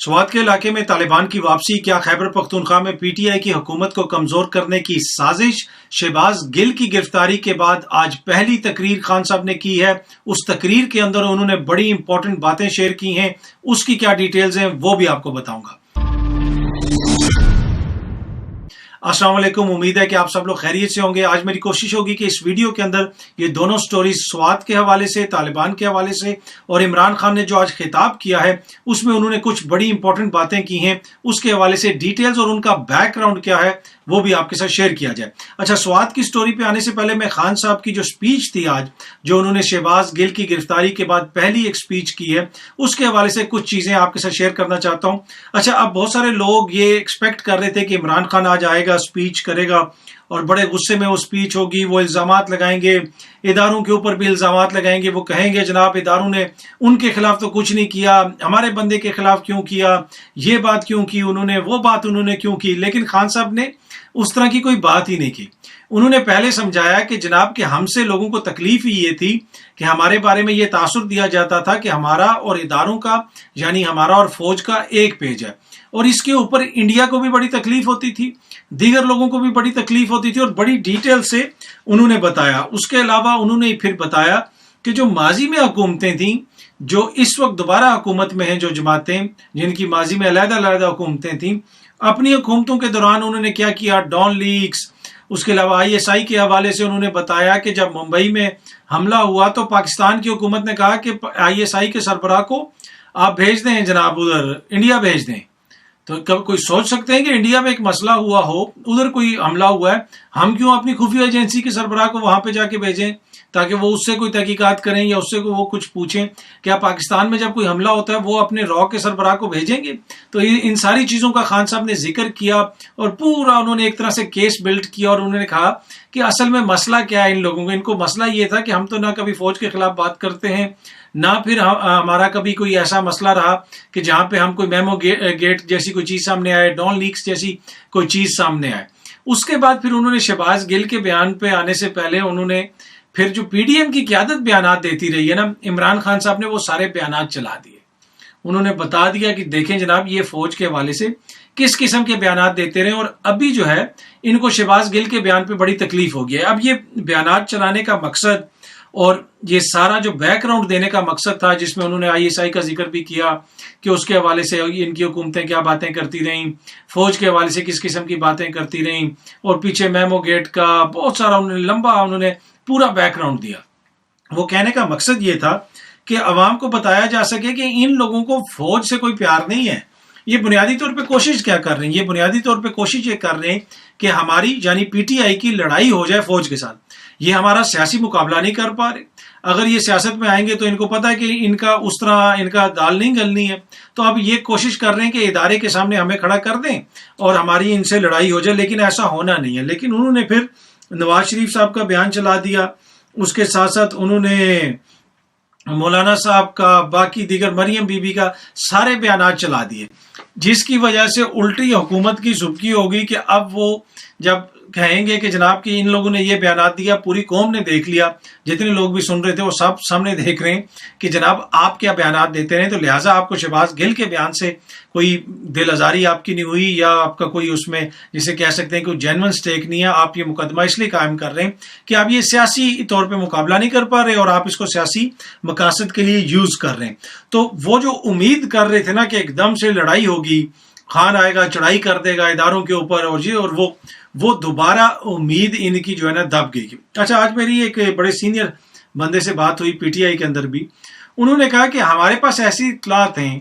سوات کے علاقے میں طالبان کی واپسی، کیا خیبر پختونخوا میں پی ٹی آئی کی حکومت کو کمزور کرنے کی سازش؟ شہباز گل کی گرفتاری کے بعد آج پہلی تقریر خان صاحب نے کی ہے. اس تقریر کے اندر انہوں نے بڑی امپورٹنٹ باتیں شیئر کی ہیں. اس کی کیا ڈیٹیلز ہیں وہ بھی آپ کو بتاؤں گا. السلام علیکم، امید ہے کہ آپ سب لوگ خیریت سے ہوں گے. آج میری کوشش ہوگی کہ اس ویڈیو کے اندر یہ دونوں سٹوریز سوات کے حوالے سے، طالبان کے حوالے سے اور عمران خان نے جو آج خطاب کیا ہے اس میں انہوں نے کچھ بڑی امپورٹنٹ باتیں کی ہیں، اس کے حوالے سے ڈیٹیلز اور ان کا بیک گراؤنڈ کیا ہے وہ بھی آپ کے ساتھ شیئر کیا جائے. اچھا، سوات کی سٹوری پہ آنے سے پہلے میں خان صاحب کی جو سپیچ تھی آج، جو انہوں نے شہباز گل کی گرفتاری کے بعد پہلی ایک سپیچ کی ہے، اس کے حوالے سے کچھ چیزیں آپ کے ساتھ شیئر کرنا چاہتا ہوں. اچھا، اب بہت سارے لوگ یہ ایکسپیکٹ کر رہے تھے کہ عمران خان آج آئے گا، سپیچ کرے گا اور بڑے غصے میں وہ سپیچ ہوگی، وہ الزامات لگائیں گے، اداروں کے اوپر بھی الزامات لگائیں گے. وہ کہیں گے جناب اداروں نے ان کے خلاف تو کچھ نہیں کیا، ہمارے بندے کے خلاف کیوں کیا، یہ بات کیوں کی انہوں نے، وہ بات انہوں نے کیوں کی. لیکن خان صاحب نے اس طرح کی کوئی بات ہی نہیں کی. انہوں نے پہلے سمجھایا کہ جناب کہ ہم سے لوگوں کو تکلیف ہی یہ تھی کہ ہمارے بارے میں یہ تاثر دیا جاتا تھا کہ ہمارا اور اداروں کا، یعنی ہمارا اور فوج کا ایک پیج ہے، اور اس کے اوپر انڈیا کو بھی بڑی تکلیف ہوتی تھی، دیگر لوگوں کو بھی بڑی تکلیف ہوتی تھی، اور بڑی ڈیٹیل سے انہوں نے بتایا. اس کے علاوہ انہوں نے پھر بتایا کہ جو ماضی میں حکومتیں تھیں، جو اس وقت دوبارہ حکومت میں ہیں، جو جماعتیں جن کی ماضی میں علیحدہ حکومتیں تھیں، اپنی حکومتوں کے دوران انہوں نے کیا کیا، ڈان لیکس، اس کے علاوہ آئی ایس آئی کے حوالے سے انہوں نے بتایا کہ جب ممبئی میں حملہ ہوا تو پاکستان کی حکومت نے کہا کہ آئی ایس آئی کے سربراہ کو آپ بھیج دیں جناب، ادھر انڈیا بھیج دیں. تو کب کوئی سوچ سکتے ہیں کہ انڈیا میں ایک مسئلہ ہوا ہو، ادھر کوئی حملہ ہوا ہے، ہم کیوں اپنی خفیہ ایجنسی کے سربراہ کو وہاں پہ جا کے بھیجیں تاکہ وہ اس سے کوئی تحقیقات کریں یا اس سے وہ کچھ پوچھیں؟ کیا پاکستان میں جب کوئی حملہ ہوتا ہے وہ اپنے را کے سربراہ کو بھیجیں گے؟ تو ان ساری چیزوں کا خان صاحب نے ذکر کیا اور پورا انہوں نے ایک طرح سے کیس بلڈ کیا، اور انہوں نے کہا کہ اصل میں مسئلہ کیا ہے ان لوگوں کو. ان کو مسئلہ یہ تھا کہ ہم تو نہ کبھی فوج کے خلاف بات کرتے ہیں، نہ پھر ہمارا کبھی کوئی ایسا مسئلہ رہا کہ جہاں پہ ہم کوئی میمو گیٹ جیسی کوئی چیز سامنے آئے، ڈان لیکس جیسی کوئی چیز سامنے آئے. اس کے بعد پھر انہوں نے شہباز گل کے بیان پہ آنے سے پہلے انہوں نے پھر جو پی ڈی ایم کی قیادت بیانات دیتی رہی ہے نا، عمران خان صاحب نے وہ سارے بیانات چلا دیے. انہوں نے بتا دیا کہ دیکھیں جناب یہ فوج کے حوالے سے کس قسم کے بیانات دیتے رہے، اور ابھی جو ہے ان کو شہباز گل کے بیان پہ بڑی تکلیف ہو گئی ہے. اب یہ بیانات چلانے کا مقصد اور یہ سارا جو بیک گراؤنڈ دینے کا مقصد تھا، جس میں انہوں نے آئی ایس آئی کا ذکر بھی کیا کہ اس کے حوالے سے ان کی حکومتیں کیا باتیں کرتی رہیں، فوج کے حوالے سے کس قسم کی باتیں کرتی رہیں، اور پیچھے میمو گیٹ کا بہت سارا انہوں نے پورا بیک گراؤنڈ دیا. وہ کہنے کا مقصد یہ تھا کہ عوام کو بتایا جا سکے کہ ان لوگوں کو فوج سے کوئی پیار نہیں ہے. یہ بنیادی طور پہ کوشش کیا کر رہے ہیں؟ یہ بنیادی طور پہ کوشش یہ کر رہے ہیں کہ ہماری یعنی پی ٹی آئی کی لڑائی ہو جائے فوج کے ساتھ. یہ ہمارا سیاسی مقابلہ نہیں کر پا رہے. اگر یہ سیاست میں آئیں گے تو ان کو پتا ہے کہ ان کا اس طرح ان کا دال نہیں گلنی ہے، تو اب یہ کوشش کر رہے ہیں کہ ادارے کے سامنے ہمیں کھڑا کر دیں اور ہماری ان سے لڑائی ہو جائے. لیکن ایسا ہونا نہیں ہے. لیکن انہوں نے پھر نواز شریف صاحب کا بیان چلا دیا، اس کے ساتھ ساتھ انہوں نے مولانا صاحب کا، باقی دیگر مریم بی بی کا سارے بیانات چلا دیے، جس کی وجہ سے الٹی حکومت کی سبکی ہوگی کہ اب وہ جب کہیں گے کہ جناب کہ ان لوگوں نے یہ بیانات دیا، پوری قوم نے دیکھ لیا، جتنے لوگ بھی سن رہے تھے وہ سب سامنے دیکھ رہے ہیں کہ جناب آپ کیا بیانات دیتے رہے، تو لہٰذا آپ کو شہباز گل کے بیان سے کوئی دل آزاری آپ کی نہیں ہوئی، یا آپ کا کوئی اس میں جسے کہہ سکتے ہیں کہ جینون سٹیک نہیں ہے. آپ یہ مقدمہ اس لیے قائم کر رہے ہیں کہ آپ یہ سیاسی طور پہ مقابلہ نہیں کر پا رہے اور آپ اس کو سیاسی مقاصد کے لیے یوز کر رہے ہیں. تو وہ جو امید کر رہے تھے نا کہ ایک دم سے لڑائی ہوگی، خان آئے گا چڑھائی کر دے گا اداروں کے اوپر، اور وہ دوبارہ امید ان کی جو ہے نا دب گئی. اچھا، آج میری ایک بڑے سینئر بندے سے بات ہوئی پی ٹی آئی کے اندر بھی. انہوں نے کہا کہ ہمارے پاس ایسی اطلاعات ہیں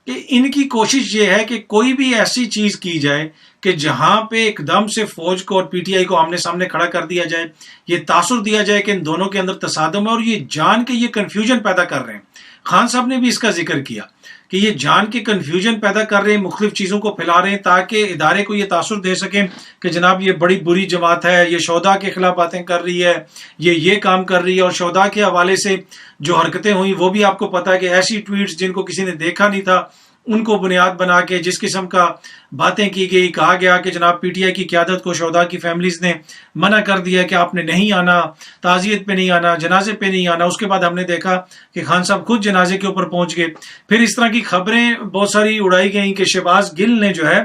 کہ ان کی کوشش یہ ہے کہ کوئی بھی ایسی چیز کی جائے کہ جہاں پہ ایک دم سے فوج کو اور پی ٹی آئی کو آمنے سامنے کھڑا کر دیا جائے، یہ تاثر دیا جائے کہ ان دونوں کے اندر تصادم ہے، اور یہ جان کے یہ کنفیوژن پیدا کر رہے ہیں. خان صاحب نے بھی اس کا ذکر کیا کہ یہ جان کے کنفیوژن پیدا کر رہے ہیں، مختلف چیزوں کو پھیلا رہے ہیں تاکہ ادارے کو یہ تاثر دے سکیں کہ جناب یہ بڑی بری جماعت ہے، یہ شہداء کے خلاف باتیں کر رہی ہے، یہ کام کر رہی ہے. اور شہداء کے حوالے سے جو حرکتیں ہوئیں وہ بھی آپ کو پتا ہے کہ ایسی ٹویٹس جن کو کسی نے دیکھا نہیں تھا ان کو بنیاد بنا کے جس قسم کا باتیں کی گئی، کہا گیا کہ جناب پی ٹی آئی کی قیادت کو شہداء کی فیملیز نے منع کر دیا کہ آپ نے نہیں آنا، تعزیت پہ نہیں آنا، جنازے پہ نہیں آنا۔ اس کے بعد ہم نے دیکھا کہ خان صاحب خود جنازے کے اوپر پہنچ گئے۔ پھر اس طرح کی خبریں بہت ساری اڑائی گئیں کہ شہباز گل نے جو ہے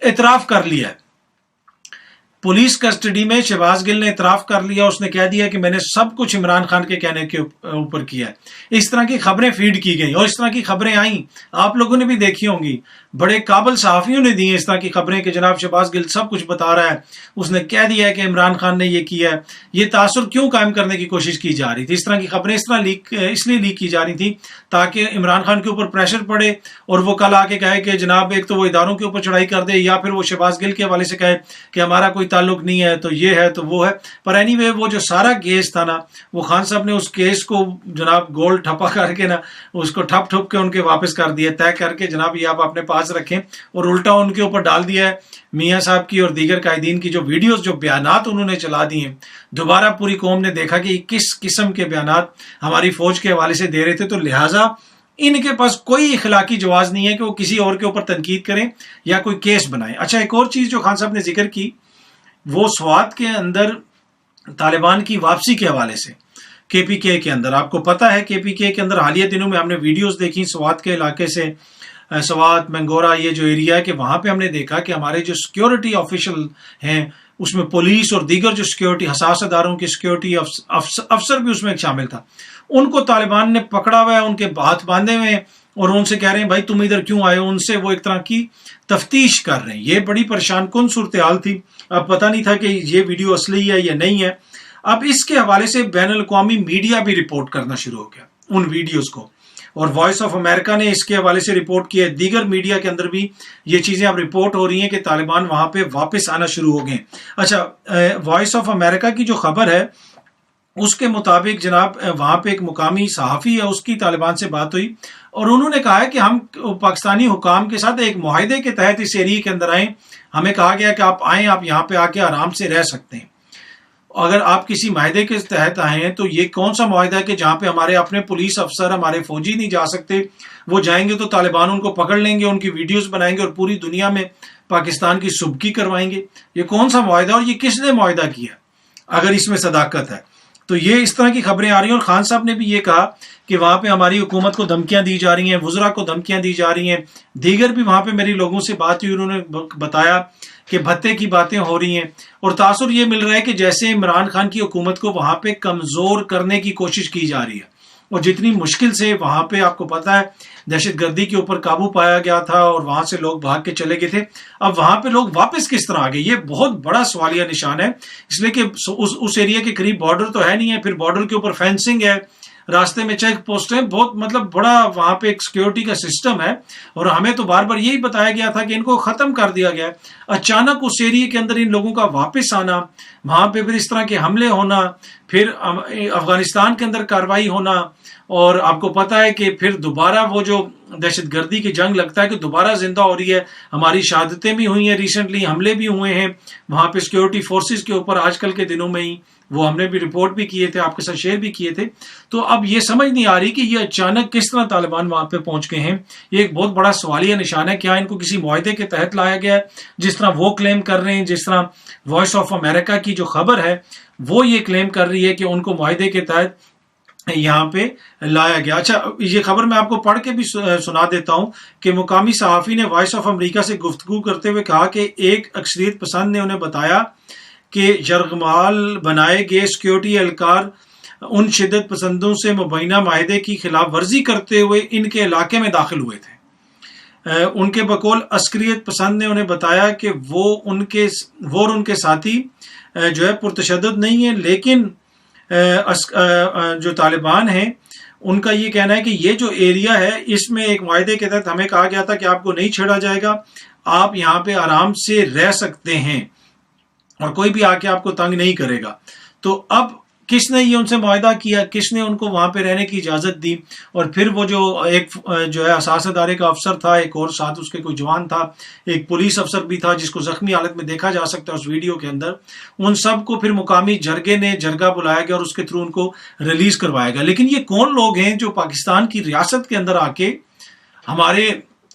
اعتراف کر لیا ہے، پولیس کسٹڈی میں شہباز گل نے اعتراف کر لیا، اس نے کہہ دیا کہ میں نے سب کچھ عمران خان کے کہنے کے اوپر کیا ہے۔ اس طرح کی خبریں فیڈ کی گئیں اور اس طرح کی خبریں آئیں، آپ لوگوں نے بھی دیکھی ہوں گی، بڑے قابل صحافیوں نے دی ہیں اس طرح کی خبریں کہ جناب شہباز گل سب کچھ بتا رہا ہے، اس نے کہہ دیا ہے کہ عمران خان نے یہ کیا ہے۔ یہ تاثر کیوں قائم کرنے کی کوشش کی جا رہی تھی؟ اس طرح کی خبریں اس لیے لیک کی جا رہی تھی تاکہ عمران خان کے اوپر پریشر پڑے اور وہ کل آ کے کہے کہ جناب ایک تو وہ اداروں کے اوپر چڑھائی کر دے، یا پھر وہ شہباز گل کے حوالے سے کہے کہ ہمارا کوئی تعلق نہیں ہے، تو یہ ہے تو وہ ہے۔ پر اینی وے وہ جو سارا کیس تھا نا، وہ خان صاحب نے اس کیس کو جناب گول ٹھپا کر کے نا اس کو ٹھپ ٹھپ کے ان کے واپس کر دیا، طے کر کے جناب یہ آپ اپنے پاس رکھیں، اور الٹا ان کے اوپر ڈال دیا ہے میاں صاحب کی اور دیگر قائدین کی جو ویڈیوز، جو بیانات انہوں نے چلا دی ہیں۔ دوبارہ پوری قوم نے دیکھا کہ کس قسم کے بیانات ہماری فوج کے حوالے سے دے رہے تھے، تو لہٰذا ان کے پاس کوئی اخلاقی جواز نہیں ہے کہ وہ کسی اور کے اوپر تنقید کریں یا کوئی کیس بنائیں۔ اچھا، ایک اور چیز جو خان صاحب نے ذکر کی، وہ سوات کے اندر طالبان کی واپسی کے حوالے سے کے پی کے اندر، آپ کو پتا ہے کے پی کے اندر حالیہ دنوں میں ہم نے ویڈیوز دیکھی سوات کے علاقے سے، سوات منگورا یہ جو ایریا ہے کہ وہاں پہ ہم نے دیکھا کہ ہمارے جو سیکیورٹی آفیشل ہیں اس میں پولیس اور دیگر جو سیکیورٹی حساس اداروں کے سیکیورٹی افسر بھی اس میں شامل تھا، ان کو طالبان نے پکڑا ہوا ہے، ان کے ہاتھ باندھے ہوئے ہیں اور ان سے کہہ رہے ہیں بھائی تم ادھر کیوں آئے ہو، ان سے وہ ایک طرح کی تفتیش کر رہے ہیں۔ یہ بڑی پریشان کن صورتحال تھی، اب پتہ نہیں تھا کہ یہ ویڈیو اصلی ہے یا نہیں ہے۔ اب اس کے حوالے سے بین الاقوامی میڈیا بھی رپورٹ کرنا شروع ہو گیا ان ویڈیوز کو، اور وائس آف امریکہ نے اس کے حوالے سے رپورٹ کیا ہے، دیگر میڈیا کے اندر بھی یہ چیزیں اب رپورٹ ہو رہی ہیں کہ طالبان وہاں پہ واپس آنا شروع ہو گئے۔ اچھا، وائس آف امریکہ کی جو خبر ہے اس کے مطابق جناب وہاں پہ ایک مقامی صحافی ہے، اس کی طالبان سے بات ہوئی اور انہوں نے کہا ہے کہ ہم پاکستانی حکام کے ساتھ ایک معاہدے کے تحت اس ایریے کے اندر آئیں، ہمیں کہا گیا کہ آپ آئیں، آپ یہاں پہ آ کے آرام سے رہ سکتے ہیں۔ اگر آپ کسی معاہدے کے تحت آئے ہیں تو یہ کون سا معاہدہ ہے کہ جہاں پہ ہمارے اپنے پولیس افسر، ہمارے فوجی نہیں جا سکتے، وہ جائیں گے تو طالبان ان کو پکڑ لیں گے، ان کی ویڈیوز بنائیں گے اور پوری دنیا میں پاکستان کی سبکی کروائیں گے؟ یہ کون سا معاہدہ اور یہ کس نے معاہدہ کیا اگر اس میں صداقت ہے؟ تو یہ اس طرح کی خبریں آ رہی ہیں، اور خان صاحب نے بھی یہ کہا کہ وہاں پہ ہماری حکومت کو دھمکیاں دی جا رہی ہیں، وزراء کو دھمکیاں دی جا رہی ہیں، دیگر بھی وہاں پہ میری لوگوں سے بات ہوئی، انہوں نے بتایا کہ بھتے کی باتیں ہو رہی ہیں، اور تاثر یہ مل رہا ہے کہ جیسے عمران خان کی حکومت کو وہاں پہ کمزور کرنے کی کوشش کی جا رہی ہے، اور جتنی مشکل سے وہاں پہ آپ کو پتا ہے دہشت گردی کے اوپر قابو پایا گیا تھا اور وہاں سے لوگ بھاگ کے چلے گئے تھے، اب وہاں پہ لوگ واپس کس طرح آ گئے؟ یہ بہت بڑا سوالیہ نشان ہے، اس لیے کہ اس ایریا کے قریب بارڈر تو ہے نہیں ہے، پھر بارڈر کے اوپر فینسنگ ہے، راستے میں چیک پوسٹ ہیں، بہت مطلب بڑا وہاں پہ ایک سیکیورٹی کا سسٹم ہے، اور ہمیں تو بار بار یہی بتایا گیا تھا کہ ان کو ختم کر دیا گیا ہے۔ اچانک اس ایریے کے اندر ان لوگوں کا واپس آنا، وہاں پہ پھر اس طرح کے حملے ہونا، پھر افغانستان کے اندر کارروائی ہونا، اور آپ کو پتا ہے کہ پھر دوبارہ وہ جو دہشت گردی کی جنگ لگتا ہے کہ دوبارہ زندہ ہو رہی ہے، ہماری شہادتیں بھی ہوئی ہیں، ریسنٹلی حملے بھی ہوئے ہیں وہاں پہ سیکیورٹی فورسز کے اوپر آج کل کے دنوں میں ہی، وہ ہم نے بھی رپورٹ بھی کیے تھے، آپ کے ساتھ شیئر بھی کیے تھے۔ تو اب یہ سمجھ نہیں آ رہی کہ یہ اچانک کس طرح طالبان وہاں پہ پہنچ گئے ہیں، یہ ایک بہت بڑا سوالیہ نشان ہے۔ کیا ان کو کسی معاہدے کے تحت لایا گیا ہے جس طرح وہ کلیم کر رہے ہیں، جس طرح وائس آف امریکہ کی جو خبر ہے وہ یہ کلیم کر رہی ہے کہ ان کو معاہدے کے تحت یہاں پہ لایا گیا۔ اچھا، یہ خبر میں آپ کو پڑھ کے بھی سنا دیتا ہوں کہ مقامی صحافی نے وائس آف امریکہ سے گفتگو کرتے ہوئے کہا کہ ایک اکثریت پسند نے انہیں بتایا کہ یرغمال بنائے گئے سیکیورٹی اہلکار ان شدت پسندوں سے مبینہ معاہدے کی خلاف ورزی کرتے ہوئے ان کے علاقے میں داخل ہوئے تھے۔ ان کے بقول عسکریت پسند نے انہیں بتایا کہ وہ اور ان کے ساتھی جو ہے پرتشدد نہیں ہیں، لیکن جو طالبان ہیں ان کا یہ کہنا ہے کہ یہ جو ایریا ہے اس میں ایک معاہدے کے تحت ہمیں کہا گیا تھا کہ آپ کو نہیں چھیڑا جائے گا، آپ یہاں پہ آرام سے رہ سکتے ہیں اور کوئی بھی آ کے آپ کو تنگ نہیں کرے گا۔ تو اب کس نے یہ ان سے معاہدہ کیا، کس نے ان کو وہاں پہ رہنے کی اجازت دی؟ اور پھر وہ جو ہے اساس ادارے کا افسر تھا، ایک اور ساتھ اس کے کوئی جوان تھا، ایک پولیس افسر بھی تھا جس کو زخمی حالت میں دیکھا جا سکتا ہے اس ویڈیو کے اندر، ان سب کو پھر مقامی جرگہ بلایا گیا اور اس کے تھرو ان کو ریلیز کروایا گیا۔ لیکن یہ کون لوگ ہیں جو پاکستان کی ریاست کے اندر آ کے ہمارے